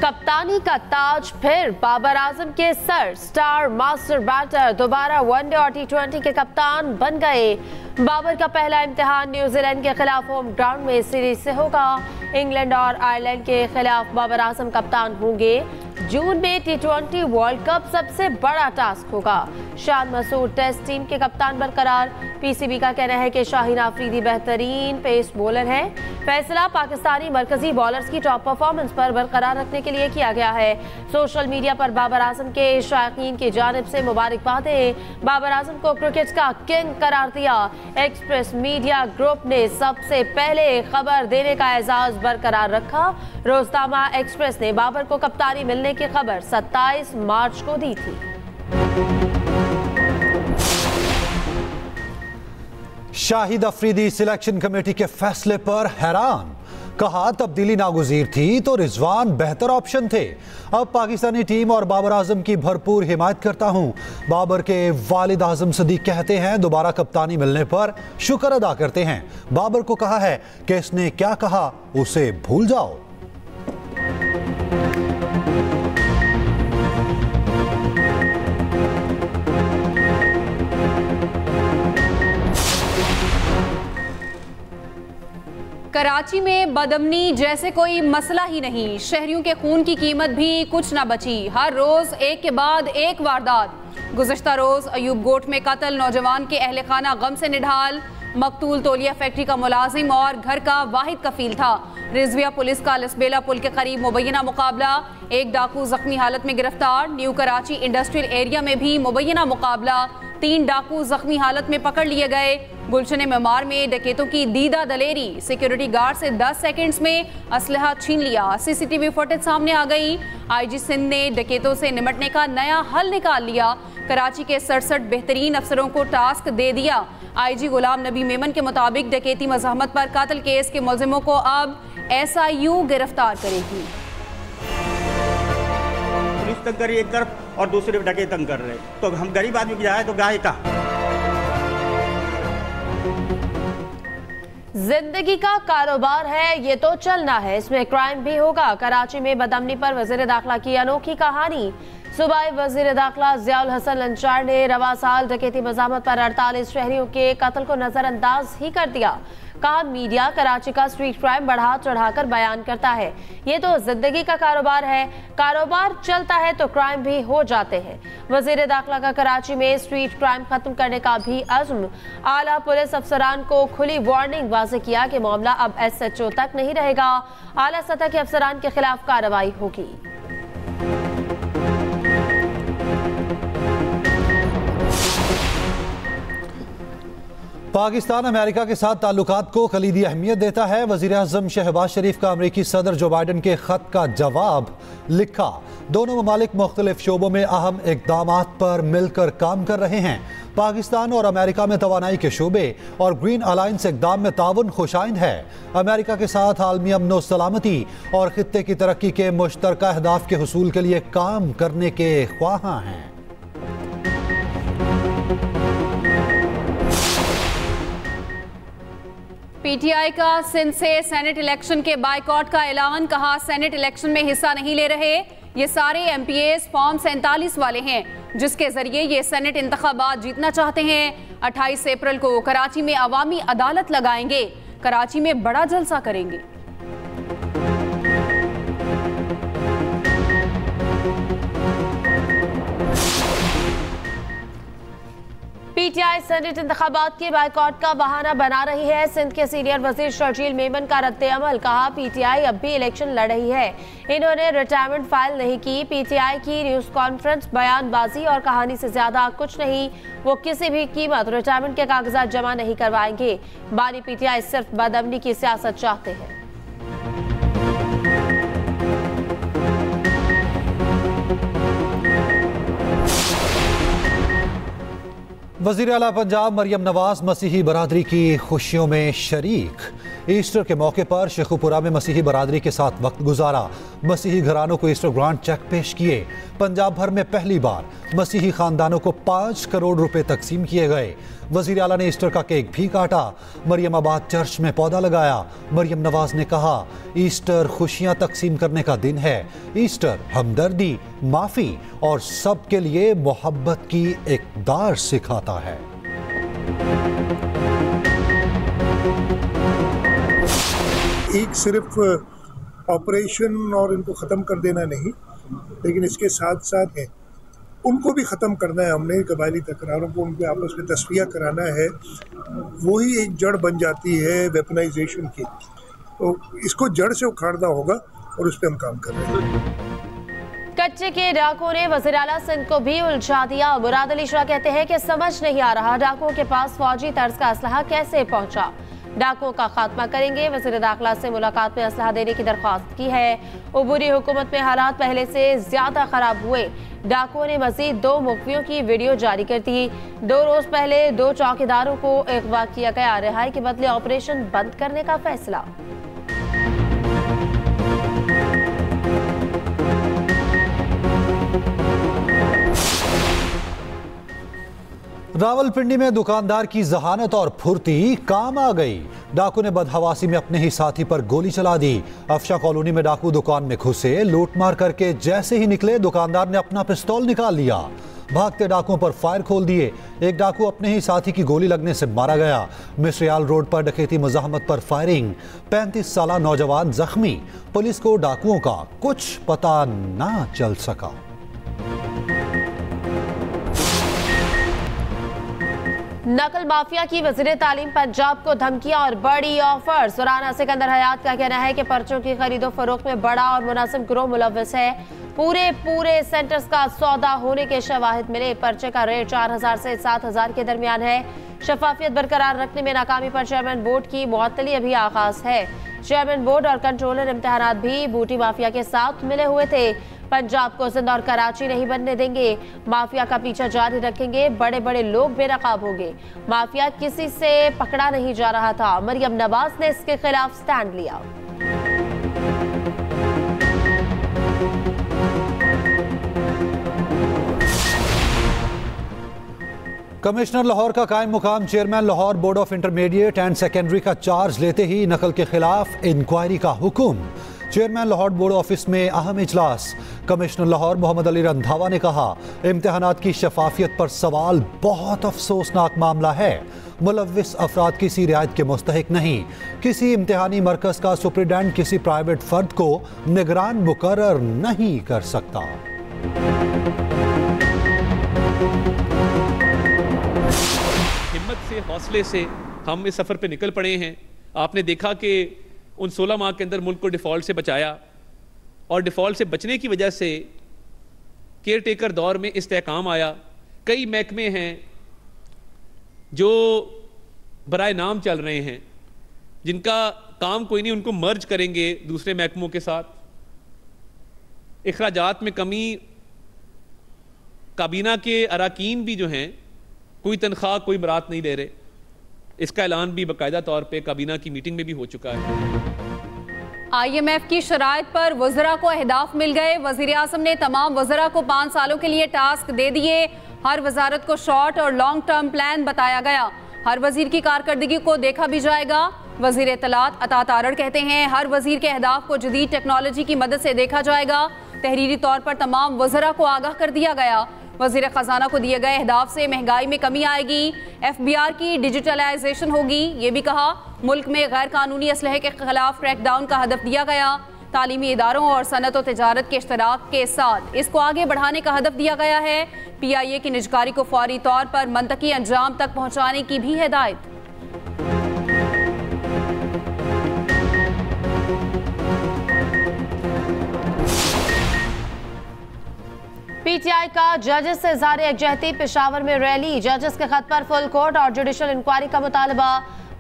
कप्तानी का ताज फिर बाबर आजम के सर। स्टार मास्टर बैटर दोबारा वनडे और टी20 के कप्तान बन गए। बाबर का पहला इम्तिहान न्यूजीलैंड के खिलाफ होम ग्राउंड में सीरीज से होगा। इंग्लैंड और आयरलैंड के खिलाफ बाबर आजम कप्तान होंगे। जून में टी20 वर्ल्ड कप सबसे बड़ा टास्क होगा। शान मसूद टेस्ट टीम के कप्तान बरकरार। पीसीबी का कहना है कि शाहीन आफरीदी बेहतरीन पेस बॉलर है। फैसला पाकिस्तानी मरकजी बॉलर्स की टॉप परफॉर्मेंस पर बरकरार रखने के लिए किया गया है। सोशल मीडिया पर बाबर आजम के शायकीन की जानिब से मुबारकबादें। बाबर आजम को क्रिकेट का किंग करार दिया। एक्सप्रेस मीडिया ग्रुप ने सबसे पहले खबर देने का एजाज बरकरार रखा। रोजनामा एक्सप्रेस ने बाबर को कप्तानी मिलने की खबर 27 मार्च को दी थी। शाहिद अफरीदी सिलेक्शन कमेटी के फैसले पर हैरान। कहा तब्दीली नागुज़ीर थी तो रिजवान बेहतर ऑप्शन थे। अब पाकिस्तानी टीम और बाबर आजम की भरपूर हिमायत करता हूं। बाबर के वालिद आजम सदीक कहते हैं दोबारा कप्तानी मिलने पर शुक्र अदा करते हैं। बाबर को कहा है कि इसने क्या कहा उसे भूल जाओ। कराची में बदअमनी जैसे कोई मसला ही नहीं। शहरियों के खून की कीमत भी कुछ ना बची। हर रोज एक के बाद एक वारदात। गुज़श्ता रोज अयूब गोट में कत्ल। नौजवान के अहले खाना गम से निढाल। मकतूल तौलिया फैक्ट्री का मुलाजिम और घर का वाहिद कफील था। रिजविया पुलिस का लसबेला पुल के करीब मुबैना मुकाबला। एक डाकू जख्मी हालत में गिरफ्तार। न्यू कराची इंडस्ट्रियल एरिया में भी मुबैना मुकाबला। 3 डाकू जख्मी हालत में पकड़ लिए गए। गुलशन मेमार में डकैतों की दीदा दलेरी। सिक्योरिटी गार्ड से 10 सेकंड्स में असलहा छीन लिया। सीसीटीवी फुटेज सामने आ गई। आईजी सिंध ने डकैतों से निपटने का नया हल निकाल लिया। कराची के 67 बेहतरीन अफसरों को टास्क दे दिया। आईजी गुलाम नबी मेमन के मुताबिक डकैती मज़ाहमत पर कत्ल केस के मुलजिमों को अब SIU गिरफ्तार करेगी। पुलिस तंग कर रही एक तरफ और दूसरे डकैत तंग कर रहे, तो हम गरीब आदमी की जाए तो गाय का। जिंदगी का कारोबार है ये तो चलना है, इसमें क्राइम भी होगा। कराची में बदअमनी पर वज़ीर दाखिला की अनोखी कहानी। सूबाई वज़ीर दाखिला ज़ियाउल हसन लंचार ने रवा साल डकैती मज़ाहमत पर 48 शहरियों के कत्ल को नजरअंदाज ही कर दिया। कहा मीडिया कराची का स्ट्रीट क्राइम बढ़ा चढ़ाकर बयान करता है। ये तो जिंदगी का कारोबार है, कारोबार चलता है तो क्राइम भी हो जाते हैं। वज़ीर दाखिला का कराची में स्ट्रीट क्राइम खत्म करने का भी अज़्म। आला पुलिस अफसरान को खुली वार्निंग वाज़ेह किया कि मामला अब SHO तक नहीं रहेगा। आला सतह के अफसरान के खिलाफ कार्रवाई होगी। पाकिस्तान अमेरिका के साथ ताल्लुकात को कलीदी अहमियत देता है। वज़ीर आज़म शहबाज शरीफ का अमेरिकी सदर जो बाइडन के खत का जवाब लिखा। दोनों ममालिक मुख्तलिफ शोबों में अहम इक़दामात पर मिलकर काम कर रहे हैं। पाकिस्तान और अमेरिका में तवानाई के शोबे और ग्रीन अलायंस इक़दाम में ताउन खुशाइंद है। अमेरिका के साथ आलमी अमन व सलामती और खित्ते की तरक्की के मुश्तरका अहदाफ के हुसूल के लिए काम करने के ख्वाहां हैं। PTI का सिंध से सेनेट इलेक्शन के बायकॉट का ऐलान। कहा सेनेट इलेक्शन में हिस्सा नहीं ले रहे। ये सारे MPAs फॉर्म 47 वाले हैं जिसके जरिए ये सेनेट इंतखाबात जीतना चाहते हैं। 28 अप्रैल को कराची में अवामी अदालत लगाएंगे। कराची में बड़ा जलसा करेंगे। PTI सेनेट इंतखाबात के बायकॉट का बहाना बना रही है। सिंध के सीनियर वजीर शर्जील मेमन का रद्द अमल। कहा PTI अब भी इलेक्शन लड़ रही है, इन्होंने रिटायरमेंट फाइल नहीं की। PTI की न्यूज कॉन्फ्रेंस बयानबाजी और कहानी से ज्यादा कुछ नहीं। वो किसी भी कीमत रिटायरमेंट के कागजात जमा नहीं करवाएंगे। बानी PTI सिर्फ बदअमनी की सियासत चाहते हैं। वज़ीर आला पंजाब मरियम नवाज मसीही बरादरी की खुशियों में शरीक। ईस्टर के मौके पर शेखुपुरा में मसीही बरादरी के साथ वक्त गुजारा। मसीही घरानों को ईस्टर ग्रांट चेक पेश किए। पंजाब भर में पहली बार मसीही खानदानों को 5 करोड़ रुपए तकसीम किए गए। वजीर आला ने ईस्टर का केक भी काटा। मरियमाबाद चर्च में पौधा लगाया। मरियम नवाज ने कहा, ईस्टर खुशियां तकसीम करने का दिन है। ईस्टर हमदर्दी, माफी और सबके लिए मोहब्बत की इक़दार सिखाता है। एक सिर्फ ऑपरेशन और इनको ख़त्म कर देना नहीं, लेकिन इसके साथ साथ है उनको भी ख़त्म करना है। हमने कबायली तकरारों को उनके आपस में तस्फिया कराना है। वही एक जड़ बन जाती है वेपनाइजेशन की, तो इसको जड़ से उखाड़ना होगा और उस पर हम काम कर रहे हैं। कच्चे के डाकुओं ने वज़ीर आला सिंध को भी उलझा दिया। मुराद अली शाह कहते हैं कि समझ नहीं आ रहा डाकुओं के पास फौजी तर्ज का असलहा कैसे पहुंचा। डाकुओं का खात्मा करेंगे। वज़ीर दाखिला से मुलाकात में असलहा देने की दरख्वास्त की है। उबूरी हुकूमत में हालात पहले से ज्यादा खराब हुए। डाकुओं ने मजीद 2 मुखबियों की वीडियो जारी कर दी। 2 रोज पहले 2 चौकीदारों को अगवा किया गया। रिहाई के बदले ऑपरेशन बंद करने का फैसला। रावलपिंडी में दुकानदार की जहानत और फुर्ती काम आ गई। डाकू ने बदहवासी में अपने ही साथी पर गोली चला दी। अफशा कॉलोनी में डाकू दुकान में घुसे, लूटमार करके जैसे ही निकले दुकानदार ने अपना पिस्तौल निकाल लिया। भागते डाकुओं पर फायर खोल दिए। एक डाकू अपने ही साथी की गोली लगने से मारा गया। मिस्रियाल रोड पर डकैती मुजाहमत पर फायरिंग, 35 साला नौजवान जख्मी। पुलिस को डाकुओं का कुछ पता ना चल सका। नकल माफिया की वज़ीर तालीम पंजाब को धमकियां और बड़ी ऑफर्स। राना सिकंदर हयात का कहना है कि पर्चों की खरीदो फरोख्त में बड़ा और मुनासिब गिरोह मुलव्वस है। पूरे सेंटर्स का सौदा होने के शवाहिद मिले। पर्चे का रेट 4000 से 7000 के दरमियान है। शफाफियत बरकरार रखने में नाकामी पर चेयरमैन बोर्ड की मुअत्तली अभी आगाज है। चेयरमैन बोर्ड और कंट्रोलर इम्तिहानात भी बूटी माफिया के साथ मिले हुए थे। पंजाब को सिंध और कराची नहीं बनने देंगे। माफिया का पीछा जारी रखेंगे। बड़े बड़े लोग बेनकाब होंगे। माफिया किसी से पकड़ा नहीं जा रहा था। मरियम नवाज ने इसके खिलाफ स्टैंड लिया। कमिश्नर लाहौर का कायम मुकाम chairman Lahore board of intermediate and secondary का चार्ज लेते ही नकल के खिलाफ इंक्वायरी का हुक्म। चेयरमैन लाहौर बोर्ड ऑफिस में अहम इजलास। कमिश्नर लाहौर मोहम्मद अली रंधावा ने कहा, इम्तिहानात की शफाफियत पर सवाल बहुत अफसोसनाक मामला है। मुलव्विस अफराद किसी रियायत के मुस्तहिक नहीं। किसी इम्तिहानी मरकज का सुप्रीडेंट किसी प्राइवेट फर्द को निगरान मुकर्रर नहीं कर सकता। हिम्मत से, हौसले से हम इस सफ़र पे निकल पड़े हैं। आपने देखा कि उन 16 माह के अंदर मुल्क को डिफ़ॉल्ट से बचाया और डिफ़ॉल्ट से बचने की वजह से केयर टेकर दौर में इस्तेहकाम आया। कई महकमे हैं जो बराए नाम चल रहे हैं, जिनका काम कोई नहीं, उनको मर्ज करेंगे दूसरे महकमों के साथ। इखराजात में कमी, काबीना के अराकीन भी जो हैं कोई तनख्वाह कोई बरात नहीं ले रहे। इसका ऐलान भी बाकायदा तौर पे काबीना की मीटिंग में भी हो चुका है। IMF की शराइत पर वज़रा को अहदाफ मिल गए। वज़ीर आज़म ने तमाम वज़रा को 5 सालों के लिए टास्क दे दिए। हर वजारत को शॉर्ट और लॉन्ग टर्म प्लान बताया गया। हर वजीर की कारकर्दगी को देखा भी जाएगा। वजीर इत्तलात अता तारड़ कहते हैं, हर वजीर के अहदाफ को जदीद टेक्नोलॉजी की मदद से देखा जाएगा। तहरीरी तौर पर तमाम वज़रा को आगाह कर दिया गया। वज़ीर ख़जाना को दिए गए अहदाफ से महंगाई में कमी आएगी। FBR की डिजिटलाइजेशन होगी। ये भी कहा, मुल्क में गैर कानूनी असलहे के खिलाफ क्रैकडाउन का हदफ दिया गया। तालीमी इदारों और सनत और तिजारत के इश्तराक के साथ इसको आगे बढ़ाने का हदफ दिया गया है। PIA की निजकारी को फौरी तौर पर मंतकी अंजाम तक पहुँचाने की भी हिदायत। PTI का जजेस से इज़हार यकजहती। पेशावर में रैली। जजेस के खत पर फुल कोर्ट और जुडिशल इंक्वायरी का मुतालबा।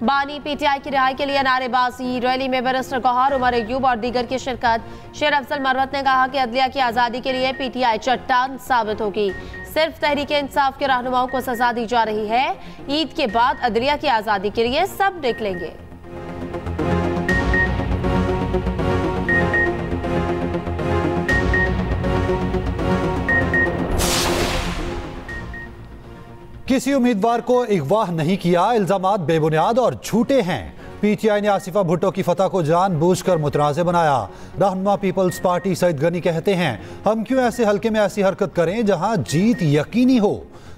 बानी PTI की रिहाई के लिए नारेबाजी। रैली में बैरिस्टर गौहर, उमर अयूब और दीगर की शिरकत। शेर अफजल मरवत ने कहा कि अदलिया की आज़ादी के लिए PTI चट्टान साबित होगी। सिर्फ तहरीक इंसाफ के रहनुमाओं को सजा दी जा रही है। ईद के बाद अदलिया की आज़ादी के लिए सब निकलेंगे। किसी उम्मीदवार को अगवा नहीं किया, इल्जामात बेबुनियाद और झूठे हैं। पीटीआई ने आसिफा भुट्टो की फतह को जानबूझकर मुतनाज़ बनाया। रहनुमा पीपल्स पार्टी सईद गनी कहते हैं, हम क्यों ऐसे हल्के में ऐसी हरकत करें जहां जीत यकीनी हो।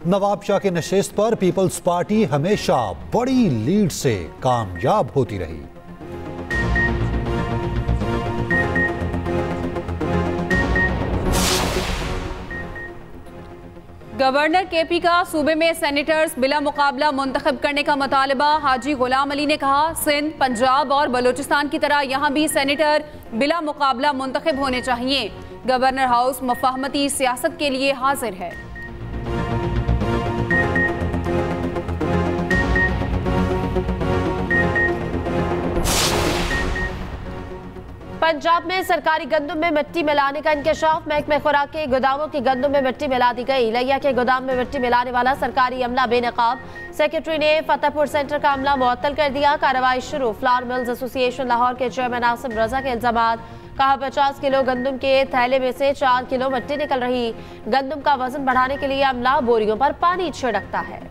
नवाब शाह के नशिस्त पर पीपल्स पार्टी हमेशा बड़ी लीड से कामयाब होती रही। गवर्नर केपी का सूबे में सेनेटर्स बिला मुकाबला मुंतखब करने का मुतालबा। हाजी गुलाम अली ने कहा, सिंध, पंजाब और बलूचिस्तान की तरह यहाँ भी सेनेटर बिला मुकाबला मुंतखब होने चाहिए। गवर्नर हाउस मुफाहमती सियासत के लिए हाजिर है। पंजाब में सरकारी गंदम में मिट्टी मिलाने का इंकशाफ। महकमे खुराक के गोदामों की गंदम में मिट्टी मिला दी गई। लिया के गोदाम में मिट्टी मिलाने वाला सरकारी अमला बेनकाब। सेक्रेटरी ने फतेहपुर सेंटर का अमला मुअत्तल कर दिया। कार्रवाई शुरू। फ्लावर मिल्स एसोसिएशन लाहौर के चेयरमैन आसिम रजा के इल्जामात। कहा, 50 किलो गंदम के थैले में से 4 किलो मिट्टी निकल रही। गंदम का वजन बढ़ाने के लिए अमला बोरियों पर पानी छिड़कता है।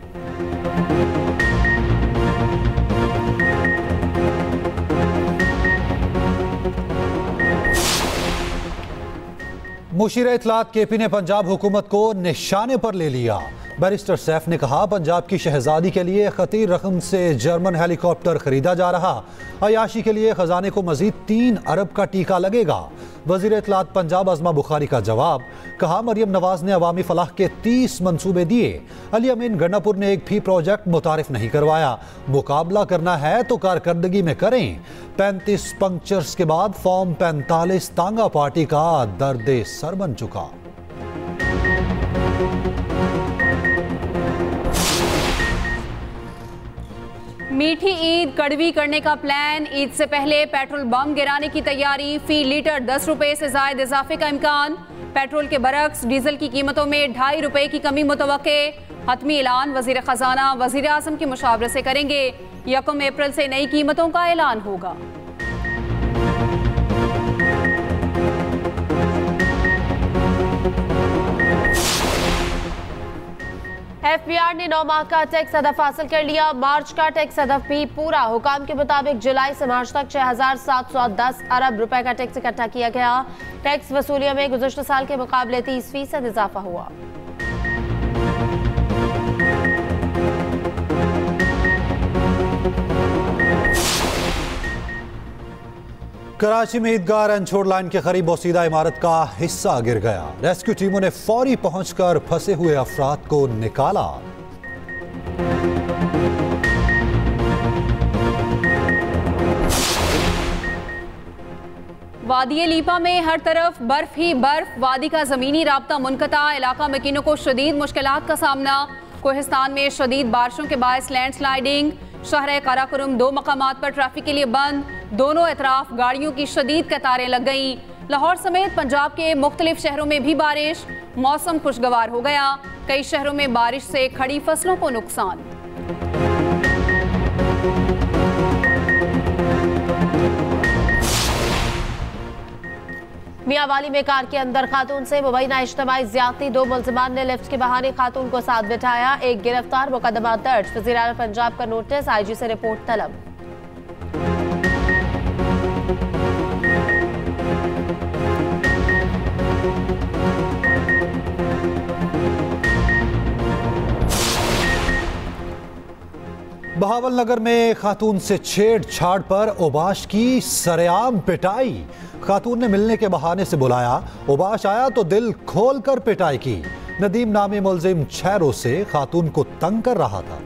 मुशीर इत्तलात केपी ने पंजाब हुकूमत को निशाने पर ले लिया। बैरिस्टर सैफ ने कहा, पंजाब की शहजादी के लिए खतीर रकम से जर्मन हेलीकॉप्टर खरीदा जा रहा। अयाशी के लिए खजाने को मजीद 3 अरब का टीका लगेगा। वजीर इत्तलात पंजाब अज़मा बुखारी का जवाब। कहा, मरियम नवाज ने अवामी फलाह के 30 मंसूबे दिए। अली अमीन गन्नापुर ने एक भी प्रोजेक्ट मुतारिफ नहीं करवाया। मुकाबला करना है तो कारकर्दगी में करें। 35 पंक्चर्स के बाद फॉर्म 45 तांगा पार्टी का दर्दे सर बन चुका। मीठी ईद कड़वी करने का प्लान। ईद से पहले पेट्रोल बम गिराने की तैयारी। फी लीटर 10 रुपए से जायद इजाफे का इम्कान। पेट्रोल के बरक्स डीजल की कीमतों में 2.5 रुपए की कमी मुतवक्के। हतमी ऐलान वजीर खजाना वजीर आजम के मुशावरे से करेंगे। 1 अप्रैल से नई कीमतों का ऐलान होगा। एफबीआर ने 9 माह का टैक्स हदफ हासिल कर लिया। मार्च का टैक्स हदफ भी पूरा। हुकाम के मुताबिक जुलाई से मार्च तक 6,710 अरब रुपए का टैक्स इकट्ठा किया गया। टैक्स वसूलियों में गुज़श्ता साल के मुकाबले 30% इजाफा हुआ। कराची में ईदगाह रनछोड़ लाइन के करीब बोसीदा इमारत का हिस्सा गिर गया। रेस्क्यू टीमों ने फौरी पहुंचकर फंसे हुए अफराद को निकाला। वादी लीपा में हर तरफ बर्फ ही बर्फ। वादी का जमीनी राब्ता मुनक़ता। इलाका मकीनों को शदीद मुश्किलात का सामना। कोहिस्तान में शदीद बारिशों के बायस लैंड स्लाइडिंग। शहर काराकोरम 2 मकामात पर ट्रैफिक के लिए बंद। दोनों अतराफ गाड़ियों की शदीद कतारें लग गईं। लाहौर समेत पंजाब के मुख्तलिफ शहरों में भी बारिश। मौसम खुशगवार हो गया। कई शहरों में बारिश से खड़ी फसलों को नुकसान। मियांवाली में कार के अंदर खातून से मुबैना इज्तिमाई ज़्यादती। 2 मुल्ज़िमान ने लिफ्ट के बहाने खातून को साथ बिठाया। एक गिरफ्तार। मुकदमा दर्ज। वज़ीर आला पंजाब का नोटिस। IG से रिपोर्ट तलब। बहावलनगर में खातून से छेड़छाड़ पर ओबाश की सरेआम पिटाई। खातून ने मिलने के बहाने से बुलाया। ओबाश आया तो दिल खोल कर पिटाई की। नदीम नामी मुल्जिम 6 रोज से खातून को तंग कर रहा था।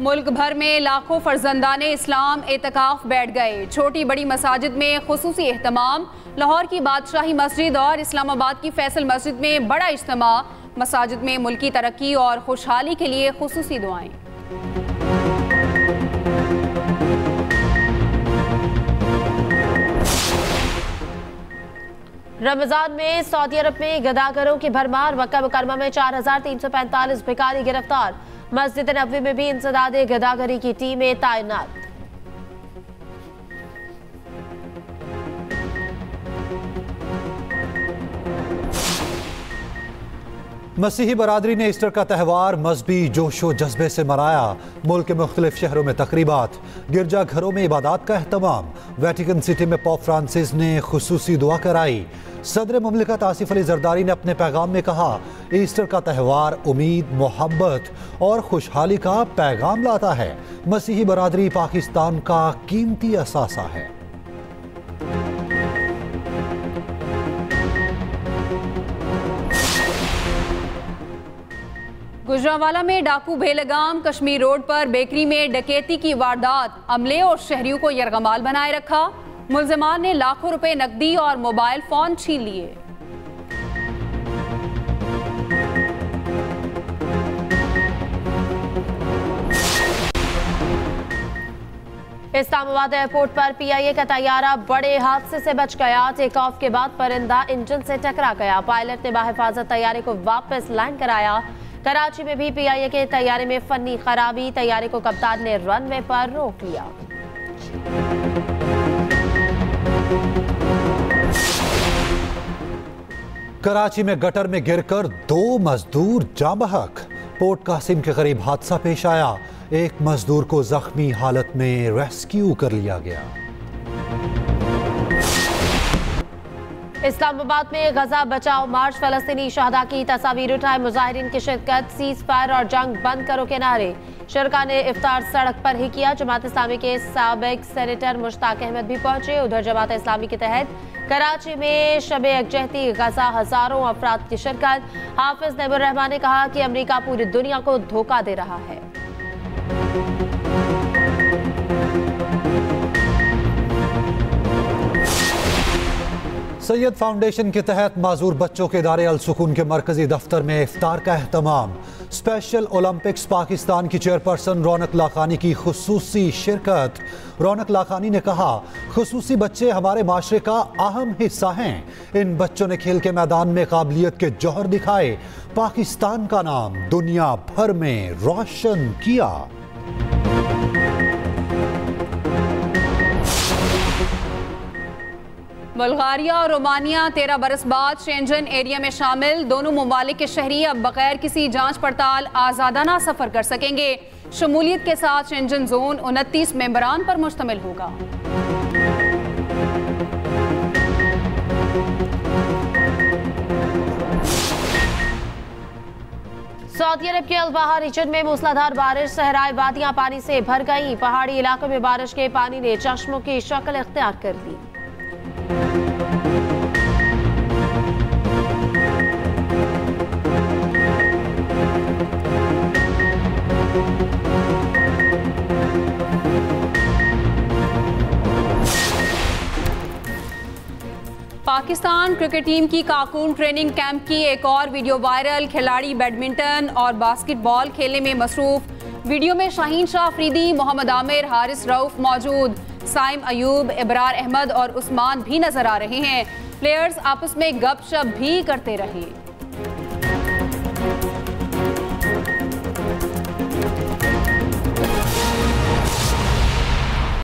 मुल्क भर में लाखों फर्जंदाने इस्लाम एतकाफ बैठ गए। छोटी बड़ी मसाजिद में खुसूसी एहतमाम। लाहौर की बादशाही मस्जिद और इस्लामाबाद की फैसल मस्जिद में बड़ा इज्तिमा। मसाजिद में मुल्की तरक्की और खुशहाली के लिए खुसूसी दुआएं। रमजान में सऊदी अरब में गदागरों की भरमार। मक्का मुकरमा में 4,345 भिखारी गिरफ्तार। मस्जिद नबवी में भी इंसदाद गदागरी की टीमें तैनात। मसीही बरादरी ने ईस्टर का त्यौहार मजहबी जोशो जज्बे से मनाया। मुल्क के मुख्तलिफ शहरों में तकरीबात, गिरजाघरों में इबादत का एहतमाम। वेटिकन सिटी में पोप फ्रांसिस ने खुसूसी दुआ कराई। सदर मुमलिकत आसिफ अली जरदारी ने अपने पैगाम में कहा, ईस्टर का त्यौहार उम्मीद, मोहब्बत और खुशहाली का पैगाम लाता है। मसीही बरादरी पाकिस्तान का कीमती असासा है। गुजरांवाला में डाकू बेलगाम, कश्मीर रोड पर बेकरी में डकैती की वारदात, अमले और शहरियों को यरगमाल बनाए रखा। मुल्जिमान ने लाखों रुपए नकदी और मोबाइल फोन छीन लिए। इस्लामाबाद एयरपोर्ट पर पीआईए का तैयारा बड़े हादसे से बच गया। टेक ऑफ के बाद परिंदा इंजन से टकरा गया। पायलट ने बाहिफाजत तैयारे को वापस लैंड कराया। कराची में भी पीआईए के तैयारे में फनी खराबी, तैयारे को कप्तान ने रनवे पर रोक लिया। कराची में गटर में गिरकर 2 मजदूर जाँ बहक। पोर्ट कासिम के करीब हादसा पेश आया। एक मजदूर को जख्मी हालत में रेस्क्यू कर लिया गया। इस्लामाबाद में गजा बचाओ मार्च, फलस्तीनी शहदा की तस्वीर उठाए मुजाहिरीन की शिरकत। सीज फायर और जंग बंद करो के नारे। शुरका ने इफ्तार सड़क पर ही किया। जमात इस्लामी के साबिक सेनेटर मुश्ताक अहमद भी पहुंचे। उधर जमात इस्लामी के तहत कराची में शब यकजहती गजा, हजारों अफराद की शिरकत। हाफिज नईमुर रहमान ने कहा कि अमेरिका पूरी दुनिया को धोखा दे रहा है। सैयद फाउंडेशन के तहत माजूर बच्चों के इदारे अल सुकून के मरकजी दफ्तर में इफ्तार का एहतमाम। स्पेशल ओलंपिक्स पाकिस्तान की चेयरपर्सन रौनक लाखानी की खुसूसी शिरकत। रौनक लाखानी ने कहा, खुसूसी बच्चे हमारे माशरे का अहम हिस्सा हैं। इन बच्चों ने खेल के मैदान में काबिलियत के जौहर दिखाए, पाकिस्तान का नाम दुनिया भर में रोशन किया। बुल्गारिया और रोमानिया 13 बरस बाद शेंजन एरिया में शामिल। दोनों ममालिक के शहरी अब बगैर किसी जांच पड़ताल आज़ादाना सफ़र कर सकेंगे। शमूलियत के साथ शेंजन जोन 29 मेंबरान पर मुश्तमिल होगा। सऊदी अरब के अल-बहा रीजन में मूसलाधार बारिश, सहराई वादियां पानी से भर गई। पहाड़ी इलाकों में बारिश के पानी ने चश्मों की शक्ल इख्तियार कर ली। पाकिस्तान क्रिकेट टीम की कारकुन ट्रेनिंग कैंप की एक और वीडियो वायरल। खिलाड़ी बैडमिंटन और बास्केटबॉल खेलने में मसरूफ। वीडियो में शाहीन शाह अफरीदी, मोहम्मद आमिर, हारिस रऊफ मौजूद। साइम अयूब, इब्रार अहमद और उस्मान भी नजर आ रहे हैं। प्लेयर्स आपस में गपशप भी करते रहे।